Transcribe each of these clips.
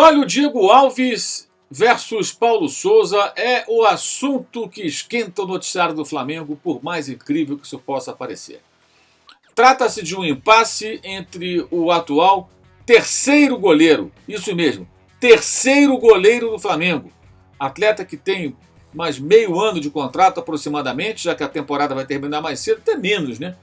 Olha, o Diego Alves versus Paulo Souza é o assunto que esquenta o noticiário do Flamengo, por mais incrível que isso possa parecer. Trata-se de um impasse entre o atual terceiro goleiro, isso mesmo, terceiro goleiro do Flamengo. Atleta que tem mais meio ano de contrato aproximadamente, já que a temporada vai terminar mais cedo, até menos, né?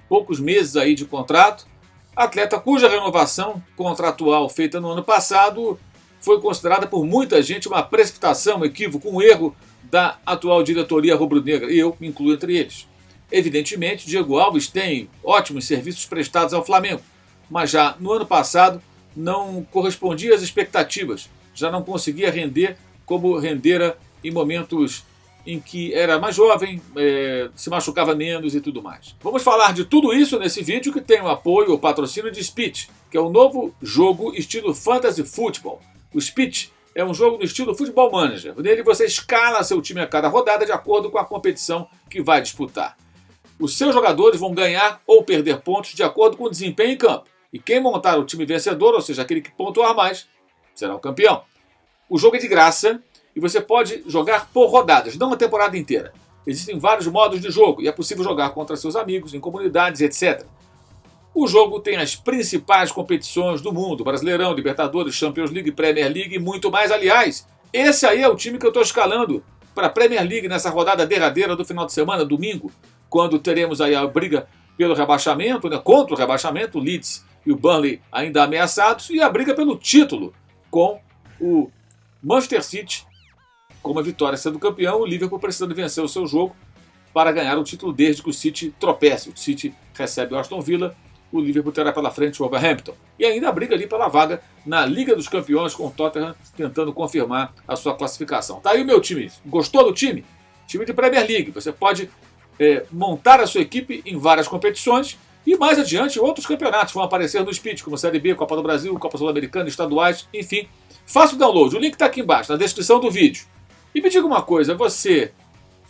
Poucos meses aí de contrato. Atleta cuja renovação contratual feita no ano passado foi considerada por muita gente uma precipitação, um equívoco, um erro da atual diretoria rubro-negra, e eu me incluo entre eles. Evidentemente, Diego Alves tem ótimos serviços prestados ao Flamengo, mas já no ano passado não correspondia às expectativas, já não conseguia render como rendera em momentos em que era mais jovem, se machucava menos e tudo mais. Vamos falar de tudo isso nesse vídeo que tem o apoio, o patrocínio de Speed, que é o novo jogo estilo Fantasy Football. O Speed é um jogo do estilo Football Manager. Nele você escala seu time a cada rodada de acordo com a competição que vai disputar. Os seus jogadores vão ganhar ou perder pontos de acordo com o desempenho em campo. E quem montar o time vencedor, ou seja, aquele que pontuar mais, será o campeão. O jogo é de graça e você pode jogar por rodadas, não a temporada inteira. Existem vários modos de jogo e é possível jogar contra seus amigos, em comunidades, etc. O jogo tem as principais competições do mundo: Brasileirão, Libertadores, Champions League, Premier League e muito mais. Aliás, esse aí é o time que eu estou escalando para a Premier League nessa rodada derradeira do final de semana, domingo, quando teremos aí a briga pelo rebaixamento, né, contra o rebaixamento, o Leeds e o Burnley ainda ameaçados, e a briga pelo título com o Manchester City, com uma vitória sendo campeão, o Liverpool precisando vencer o seu jogo para ganhar o título desde que o City tropece. O City recebe o Aston Villa, o Liverpool terá pela frente o Wolverhampton. E ainda a briga ali pela vaga na Liga dos Campeões, com o Tottenham tentando confirmar a sua classificação. Tá aí o meu time. Gostou do time? Time de Premier League. Você pode montar a sua equipe em várias competições e mais adiante outros campeonatos vão aparecer no Speed, como Série B, Copa do Brasil, Copa Sul-Americana, estaduais, enfim. Faça o download. O link está aqui embaixo, na descrição do vídeo. E me diga uma coisa, você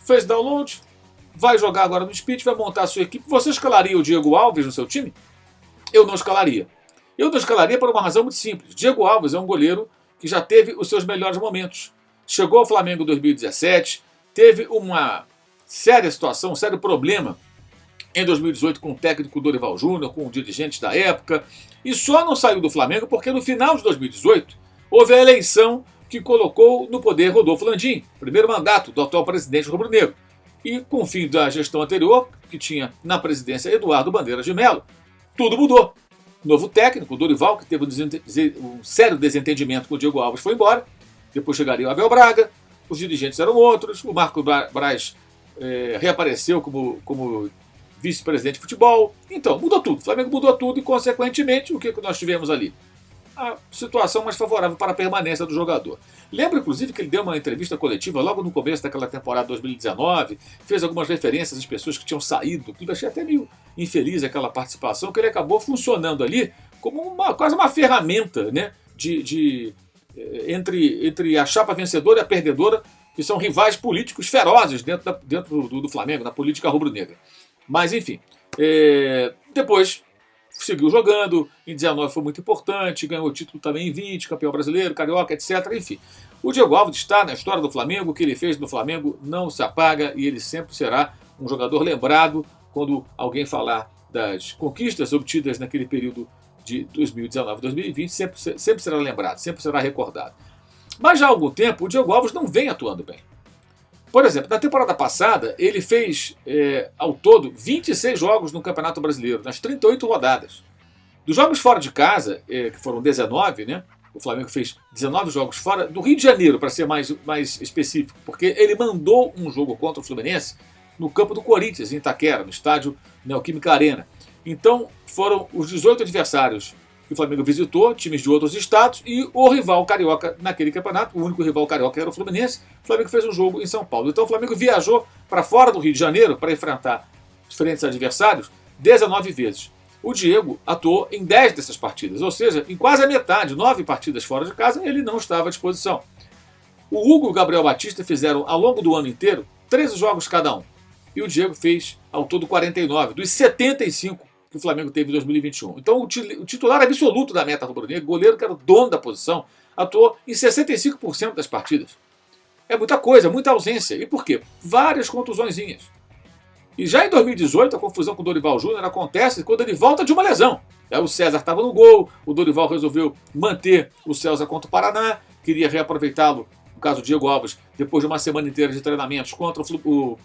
fez download, vai jogar agora no Speed, vai montar a sua equipe, você escalaria o Diego Alves no seu time? Eu não escalaria. Eu não escalaria por uma razão muito simples. Diego Alves é um goleiro que já teve os seus melhores momentos. Chegou ao Flamengo em 2017, teve uma séria situação, um sério problema em 2018 com o técnico Dorival Júnior, com os dirigentes da época, e só não saiu do Flamengo porque no final de 2018 houve a eleição que colocou no poder Rodolfo Landim, primeiro mandato do atual presidente rubro-negro. E com o fim da gestão anterior, que tinha na presidência Eduardo Bandeiras de Mello, tudo mudou. Novo técnico, Dorival, que teve um sério desentendimento com o Diego Alves, foi embora. Depois chegaria o Abel Braga, os dirigentes eram outros, o Marco Braz reapareceu como vice-presidente de futebol. Então, mudou tudo. O Flamengo mudou tudo e, consequentemente, o que nós tivemos ali? A situação mais favorável para a permanência do jogador. Lembro, inclusive, que ele deu uma entrevista coletiva logo no começo daquela temporada 2019, fez algumas referências às pessoas que tinham saído do clube. Achei até meio infeliz aquela participação, que ele acabou funcionando ali como quase uma ferramenta, né, entre a chapa vencedora e a perdedora, que são rivais políticos ferozes dentro do Flamengo, na política rubro-negra. Mas, enfim, depois seguiu jogando, em 19 foi muito importante, ganhou o título também em 20, campeão brasileiro, carioca, etc. Enfim, o Diego Alves está na história do Flamengo, o que ele fez no Flamengo não se apaga e ele sempre será um jogador lembrado quando alguém falar das conquistas obtidas naquele período de 2019 2020, sempre será lembrado, sempre será recordado. Mas já há algum tempo o Diego Alves não vem atuando bem. Por exemplo, na temporada passada, ele fez, ao todo, 26 jogos no Campeonato Brasileiro, nas 38 rodadas. Dos jogos fora de casa, que foram 19, né? O Flamengo fez 19 jogos fora do Rio de Janeiro, para ser mais específico, porque ele mandou um jogo contra o Fluminense no campo do Corinthians, em Itaquera, no estádio Neoquímica Arena. Então, foram os 18 adversários que o Flamengo visitou, times de outros estados, e o rival carioca naquele campeonato, o único rival carioca era o Fluminense. O Flamengo fez um jogo em São Paulo. Então o Flamengo viajou para fora do Rio de Janeiro para enfrentar diferentes adversários 19 vezes. O Diego atuou em 10 dessas partidas, ou seja, em quase a metade, 9 partidas fora de casa, ele não estava à disposição. O Hugo e o Gabriel Batista fizeram, ao longo do ano inteiro, 13 jogos cada um. E o Diego fez, ao todo, 49, dos 75 que o Flamengo teve em 2021. Então o titular absoluto da meta rubro-negra, goleiro que era o dono da posição, atuou em 65% das partidas. É muita coisa, muita ausência. E por quê? Várias contusõezinhas. E já em 2018, a confusão com o Dorival Júnior acontece quando ele volta de uma lesão. O César estava no gol, o Dorival resolveu manter o César contra o Paraná, queria reaproveitá-lo, no caso do Diego Alves, depois de uma semana inteira de treinamentos contra o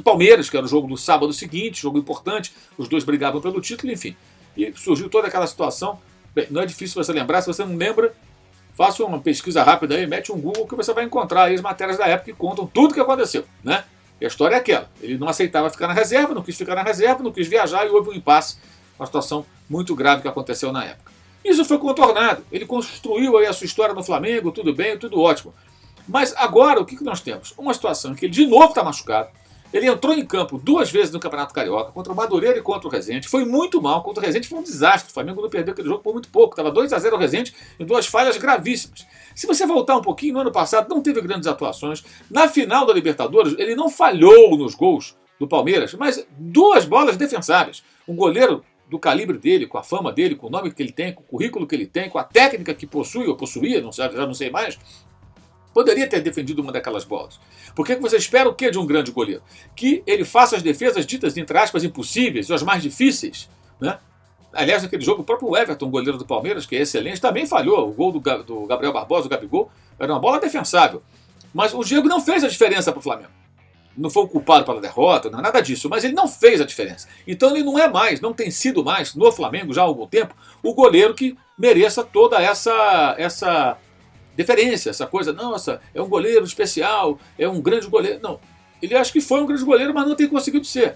Palmeiras, que era o jogo do sábado seguinte, jogo importante, os dois brigavam pelo título, enfim. E surgiu toda aquela situação. Bem, não é difícil você lembrar, se você não lembra, faça uma pesquisa rápida aí, mete um Google que você vai encontrar aí as matérias da época que contam tudo o que aconteceu, né? E a história é aquela. Ele não aceitava ficar na reserva, não quis ficar na reserva, não quis viajar e houve um impasse, uma situação muito grave que aconteceu na época. Isso foi contornado. Ele construiu aí a sua história no Flamengo, tudo bem, tudo ótimo. Mas agora o que nós temos? Uma situação em que ele de novo está machucado. Ele entrou em campo 2 vezes no Campeonato Carioca, contra o Madureira e contra o Resende. Foi muito mal. Contra o Resende foi um desastre. O Flamengo não perdeu aquele jogo por muito pouco. Estava 2-0 o Resende em 2 falhas gravíssimas. Se você voltar um pouquinho, no ano passado não teve grandes atuações. Na final da Libertadores, ele não falhou nos gols do Palmeiras, mas 2 bolas defensáveis. Um goleiro do calibre dele, com a fama dele, com o nome que ele tem, com o currículo que ele tem, com a técnica que possui ou possuía, já não sei mais, poderia ter defendido uma daquelas bolas. Por que você espera o quê de um grande goleiro? Que ele faça as defesas ditas, entre aspas, impossíveis, ou as mais difíceis, né? Aliás, naquele jogo, o próprio Everton, goleiro do Palmeiras, que é excelente, também falhou. O gol do Gabriel Barbosa, o Gabigol, era uma bola defensável. Mas o Diego não fez a diferença para o Flamengo. Não foi o culpado pela derrota, não é nada disso, mas ele não fez a diferença. Então ele não é mais, não tem sido mais, no Flamengo já há algum tempo, o goleiro que mereça toda essa deferência, essa coisa, nossa, é um goleiro especial, é um grande goleiro. Não, ele acha que foi um grande goleiro, mas não tem conseguido ser.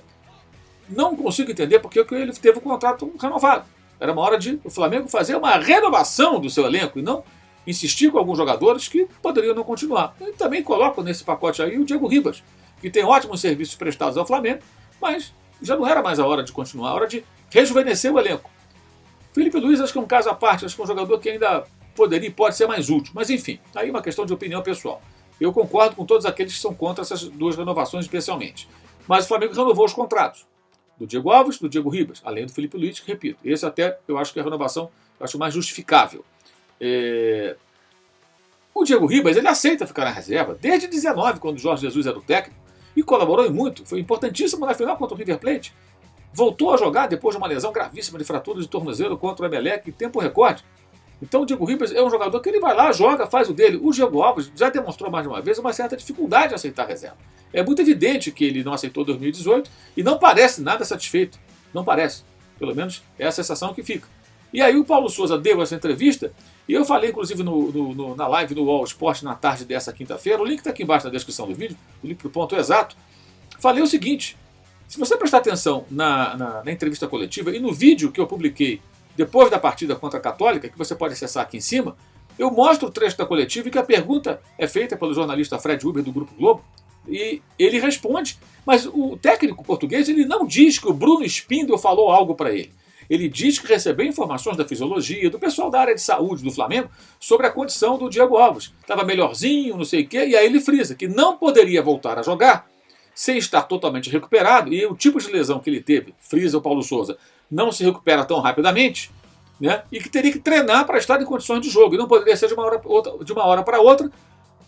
Não consigo entender porque ele teve o contrato renovado. Era uma hora de o Flamengo fazer uma renovação do seu elenco e não insistir com alguns jogadores que poderiam não continuar. E também coloco nesse pacote aí o Diego Ribas, que tem ótimos serviços prestados ao Flamengo, mas já não era mais a hora de continuar, a hora de rejuvenescer o elenco. Felipe Luiz acho que é um caso à parte, acho que é um jogador que ainda poderia e pode ser mais útil. Mas enfim, aí é uma questão de opinião pessoal. Eu concordo com todos aqueles que são contra essas 2 renovações especialmente. Mas o Flamengo renovou os contratos do Diego Alves, do Diego Ribas, além do Felipe Luiz, que, repito, esse até eu acho que é a renovação eu acho mais justificável. O Diego Ribas, ele aceita ficar na reserva desde 19, quando o Jorge Jesus era o técnico, e colaborou em muito, foi importantíssimo na final contra o River Plate. Voltou a jogar depois de uma lesão gravíssima de fratura de tornozelo contra o Emelec em tempo recorde. Então o Diego Ribas é um jogador que ele vai lá, joga, faz o dele. O Diego Alves já demonstrou mais de uma vez uma certa dificuldade em aceitar a reserva. É muito evidente que ele não aceitou 2018 e não parece nada satisfeito. Não parece. Pelo menos é a sensação que fica. E aí o Paulo Souza deu essa entrevista e eu falei inclusive na live do UOL Esporte na tarde dessa quinta-feira. O link está aqui embaixo na descrição do vídeo, o link para o ponto exato. Falei o seguinte, se você prestar atenção na entrevista coletiva e no vídeo que eu publiquei depois da partida contra a Católica, que você pode acessar aqui em cima, eu mostro o trecho da coletiva e que a pergunta é feita pelo jornalista Fred Uber do Grupo Globo e ele responde, mas o técnico português ele não diz que o Bruno Spindel falou algo para ele. Ele diz que recebeu informações da fisiologia, do pessoal da área de saúde do Flamengo sobre a condição do Diego Alves. Estava melhorzinho, não sei o quê, e aí ele frisa que não poderia voltar a jogar sem estar totalmente recuperado, e o tipo de lesão que ele teve, frisa o Paulo Souza, não se recupera tão rapidamente, né? E que teria que treinar para estar em condições de jogo, e não poderia ser de uma hora para outra.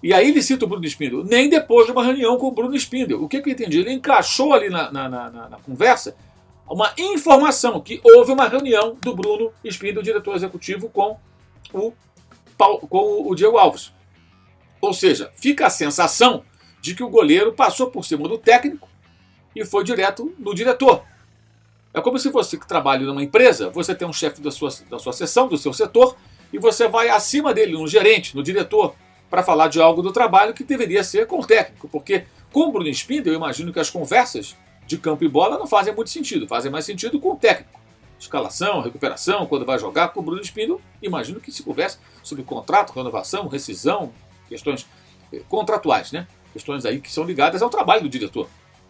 E aí ele cita o Bruno Spindel, nem depois de uma reunião com o Bruno Spindel. O que eu entendi? Ele encaixou ali na conversa uma informação que houve uma reunião do Bruno Spindel, diretor executivo, com o Diego Alves. Ou seja, fica a sensação de que o goleiro passou por cima do técnico e foi direto no diretor. É como se você que trabalha numa empresa, você tem um chefe da sua seção, do seu setor, e você vai acima dele, no gerente, no diretor, para falar de algo do trabalho que deveria ser com o técnico. Porque com o Bruno Spindel, eu imagino que as conversas de campo e bola não fazem muito sentido, fazem mais sentido com o técnico. Escalação, recuperação, quando vai jogar com o Bruno Spindel, imagino que se conversa sobre contrato, renovação, rescisão, questões contratuais, né? Questões aí que são ligadas ao trabalho do diretor.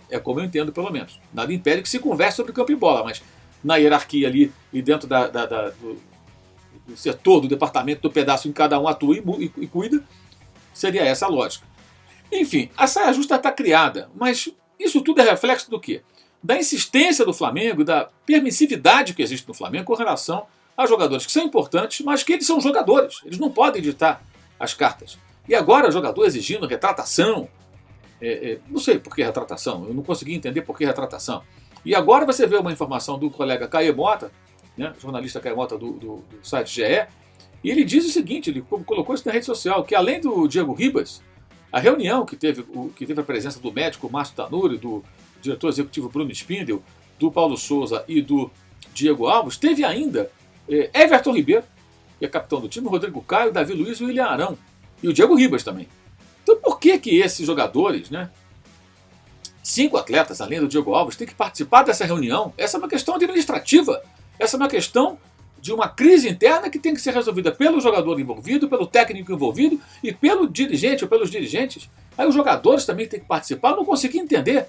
É como eu entendo, pelo menos. Nada impede que se converse sobre campo e bola, mas na hierarquia ali e dentro do setor, do departamento, do pedaço em que cada um atua e cuida, seria essa a lógica. Enfim, a saia justa está criada, mas isso tudo é reflexo do quê? Da insistência do Flamengo, da permissividade que existe no Flamengo com relação a jogadores que são importantes, mas que eles são jogadores. Eles não podem ditar as cartas. E agora o jogador exigindo retratação. Não sei por que retratação, eu não consegui entender por que retratação. E agora você vê uma informação do colega Caio Mota, né, jornalista Caio Mota do site GE, e ele diz o seguinte, ele colocou isso na rede social, que além do Diego Ribas, a reunião que teve a presença do médico Márcio Tanuri, do diretor executivo Bruno Spindel, do Paulo Souza e do Diego Alves, teve ainda Everton Ribeiro, que é capitão do time, Rodrigo Caio, Davi Luiz e William Arão, e o Diego Ribas também. Então por que esses jogadores, né, 5 atletas, além do Diego Alves, têm que participar dessa reunião? Essa é uma questão administrativa, essa é uma questão de uma crise interna que tem que ser resolvida pelo jogador envolvido, pelo técnico envolvido e pelo dirigente ou pelos dirigentes. Aí os jogadores também têm que participar. Eu não consegui entender.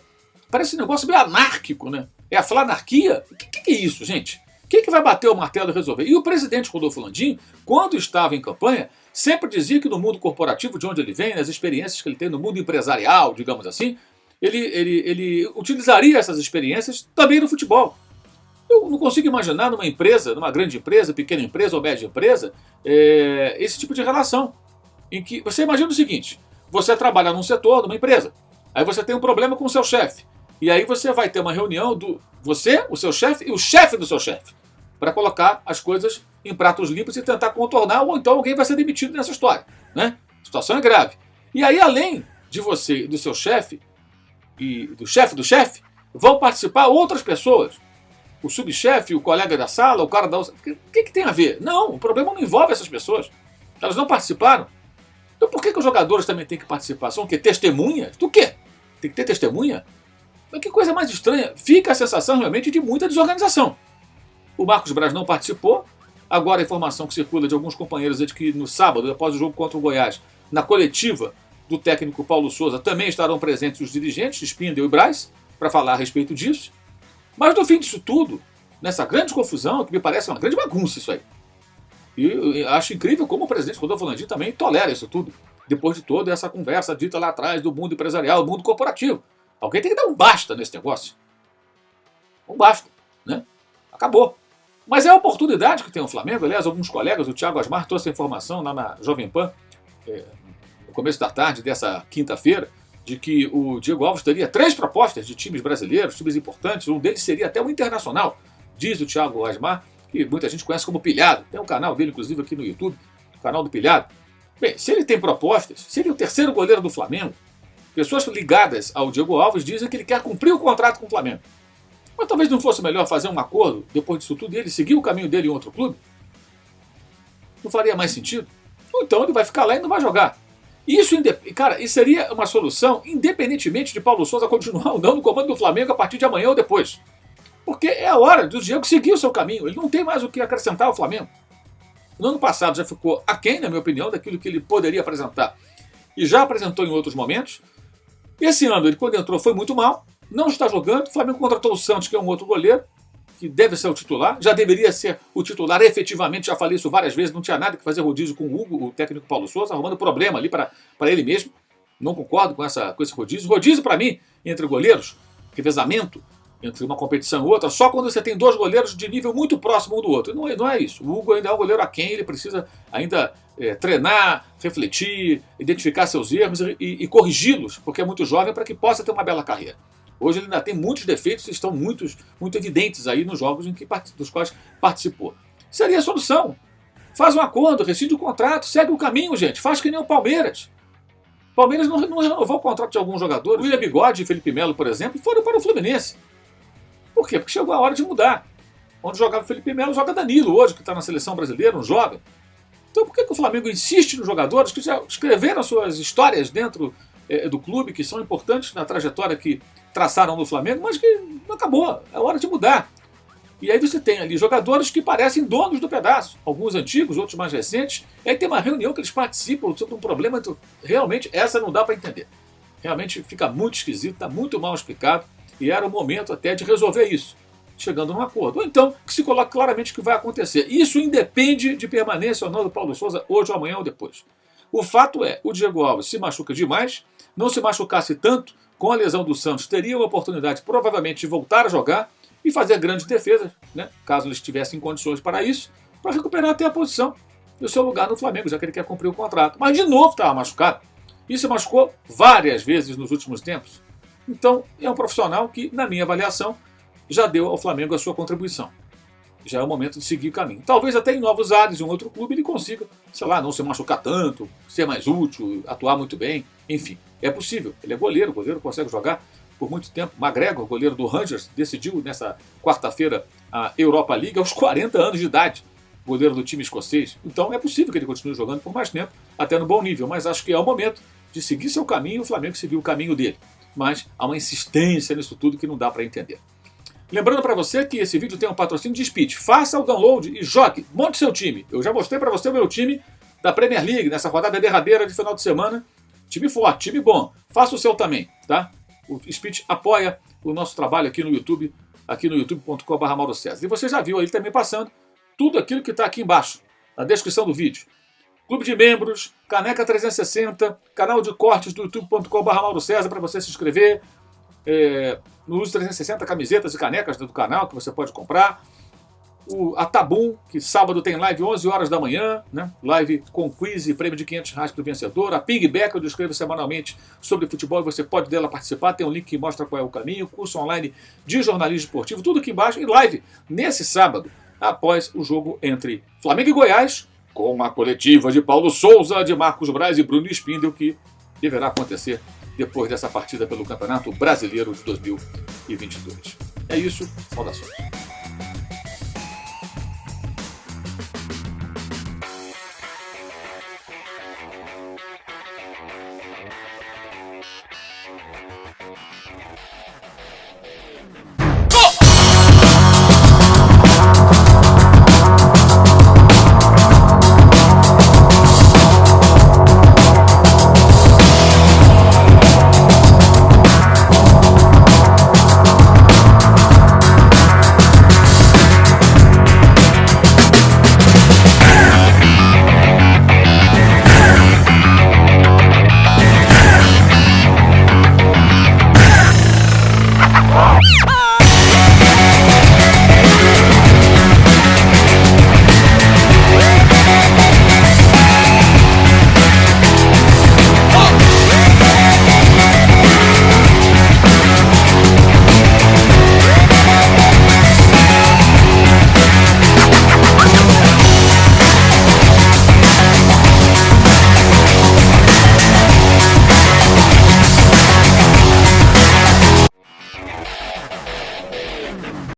Parece um negócio meio anárquico, né? É a flanarquia. O que é isso, gente? Quem que vai bater o martelo e resolver? E o presidente Rodolfo Landim, quando estava em campanha, sempre dizia que no mundo corporativo, de onde ele vem, nas experiências que ele tem no mundo empresarial, digamos assim, ele utilizaria essas experiências também no futebol. Eu não consigo imaginar numa empresa, numa grande empresa, pequena empresa ou média empresa, esse tipo de relação. Em que você imagina o seguinte, você trabalha num setor, numa empresa, aí você tem um problema com o seu chefe, e aí você vai ter uma reunião do você, o seu chefe e o chefe do seu chefe, para colocar as coisas em pratos limpos e tentar contornar, ou então alguém vai ser demitido nessa história, né? A situação é grave. E aí, além de você e do seu chefe, e do chefe, vão participar outras pessoas. O subchefe, o colega da sala, o cara da... O que tem a ver? Não, o problema não envolve essas pessoas. Elas não participaram. Então por que os jogadores também têm que participar? São o quê? Testemunhas? Do quê? Tem que ter testemunha? Mas que coisa mais estranha. Fica a sensação realmente de muita desorganização. O Marcos Braz não participou. Agora a informação que circula de alguns companheiros é de que no sábado, após o jogo contra o Goiás, na coletiva do técnico Paulo Souza, também estarão presentes os dirigentes, Spindel e Braz, para falar a respeito disso. Mas no fim disso tudo, nessa grande confusão, que me parece uma grande bagunça isso aí. E eu acho incrível como o presidente Rodolfo Landim também tolera isso tudo, depois de toda essa conversa dita lá atrás do mundo empresarial, do mundo corporativo. Alguém tem que dar um basta nesse negócio. Um basta, né? Acabou. Mas é a oportunidade que tem o Flamengo. Aliás, alguns colegas, o Thiago Asmar trouxe a informação lá na Jovem Pan, no começo da tarde dessa quinta-feira, de que o Diego Alves teria 3 propostas de times brasileiros, times importantes, um deles seria até o Internacional, diz o Thiago Asmar, que muita gente conhece como Pilhado, tem um canal dele inclusive aqui no YouTube, o canal do Pilhado. Bem, se ele tem propostas, se ele é o terceiro goleiro do Flamengo, pessoas ligadas ao Diego Alves dizem que ele quer cumprir o contrato com o Flamengo. Mas talvez não fosse melhor fazer um acordo, depois disso tudo, e ele seguir o caminho dele em outro clube? Não faria mais sentido? Ou então ele vai ficar lá e não vai jogar. Isso seria uma solução independentemente de Paulo Souza continuar ou não no comando do Flamengo a partir de amanhã ou depois. Porque é a hora do Diego seguir o seu caminho. Ele não tem mais o que acrescentar ao Flamengo. No ano passado já ficou aquém, na minha opinião, daquilo que ele poderia apresentar. E já apresentou em outros momentos. Esse ano, ele quando entrou foi muito mal. Não está jogando. O Flamengo contratou o Santos, que é um outro goleiro, que deve ser o titular. Já deveria ser o titular efetivamente. Já falei isso várias vezes. Não tinha nada que fazer rodízio com o Hugo, o técnico Paulo Souza, arrumando problema ali para ele mesmo. Não concordo com esse rodízio. Rodízio, para mim, entre goleiros, revezamento entre uma competição e outra, só quando você tem 2 goleiros de nível muito próximo um do outro. Não é isso. O Hugo ainda é um goleiro aquém, ele precisa ainda treinar, refletir, identificar seus erros e corrigi-los, porque é muito jovem, para que possa ter uma bela carreira. Hoje ele ainda tem muitos defeitos, estão muito evidentes aí nos jogos dos quais participou. Seria a solução. Faz um acordo, rescinde o contrato, segue o caminho, gente. Faz que nem o Palmeiras. O Palmeiras não renovou o contrato de alguns jogadores. William Bigode e Felipe Melo, por exemplo, foram para o Fluminense. Por quê? Porque chegou a hora de mudar. Onde jogava o Felipe Melo, joga Danilo hoje, que está na seleção brasileira, um jovem. Então por que o Flamengo insiste nos jogadores que já escreveram suas histórias dentro do clube, que são importantes na trajetória que traçaram no Flamengo, mas que não acabou, é hora de mudar. E aí você tem ali jogadores que parecem donos do pedaço, alguns antigos, outros mais recentes, e aí tem uma reunião que eles participam sobre um problema, realmente essa não dá para entender. Realmente fica muito esquisito, está muito mal explicado, e era o momento até de resolver isso, chegando num acordo. Ou então, que se coloque claramente o que vai acontecer. Isso independe de permanência ou não do Paulo Souza, hoje ou amanhã ou depois. O fato é, o Diego Alves se machuca demais, não se machucasse tanto, com a lesão do Santos, teria uma oportunidade provavelmente de voltar a jogar e fazer grandes defesas, né, caso ele estivesse em condições para isso, para recuperar até a posição. e o seu lugar no Flamengo, já que ele quer cumprir o contrato. Mas de novo estava machucado. E se machucou várias vezes nos últimos tempos. Então é um profissional que, na minha avaliação, já deu ao Flamengo a sua contribuição. Já é o momento de seguir o caminho. Talvez até em novos ares, em um outro clube, ele consiga, sei lá, não se machucar tanto, ser mais útil, atuar muito bem. Enfim, é possível. Ele é goleiro, o goleiro consegue jogar por muito tempo. McGregor, goleiro do Rangers, decidiu nessa quarta-feira a Europa League aos 40 anos de idade. Goleiro do time escocês. Então é possível que ele continue jogando por mais tempo, até no bom nível. Mas acho que é o momento de seguir seu caminho e o Flamengo seguir o caminho dele. Mas há uma insistência nisso tudo que não dá para entender. Lembrando para você que esse vídeo tem um patrocínio de Speed. Faça o download e jogue. Monte seu time. Eu já mostrei para você o meu time da Premier League nessa rodada derradeira de final de semana. Time forte, time bom. Faça o seu também, tá? O Speed apoia o nosso trabalho aqui no YouTube, aqui no youtube.com.br Mauro César. E você já viu aí também passando tudo aquilo que está aqui embaixo, na descrição do vídeo. Clube de membros, Caneca 360, canal de cortes do youtube.com.br Mauro César para você se inscrever. No Uso 360, camisetas e canecas do canal que você pode comprar. A Tabum, que sábado tem live 11 horas da manhã, né? Live com quiz e prêmio de R$500 para o vencedor. A Pigback, eu escrevo semanalmente sobre futebol e você pode dela participar. Tem um link que mostra qual é o caminho. Curso online de jornalismo esportivo, tudo aqui embaixo. E live nesse sábado, após o jogo entre Flamengo e Goiás, com uma coletiva de Paulo Souza, de Marcos Braz e Bruno Spindel, que deverá acontecer depois dessa partida pelo Campeonato Brasileiro de 2022. É isso, saudações.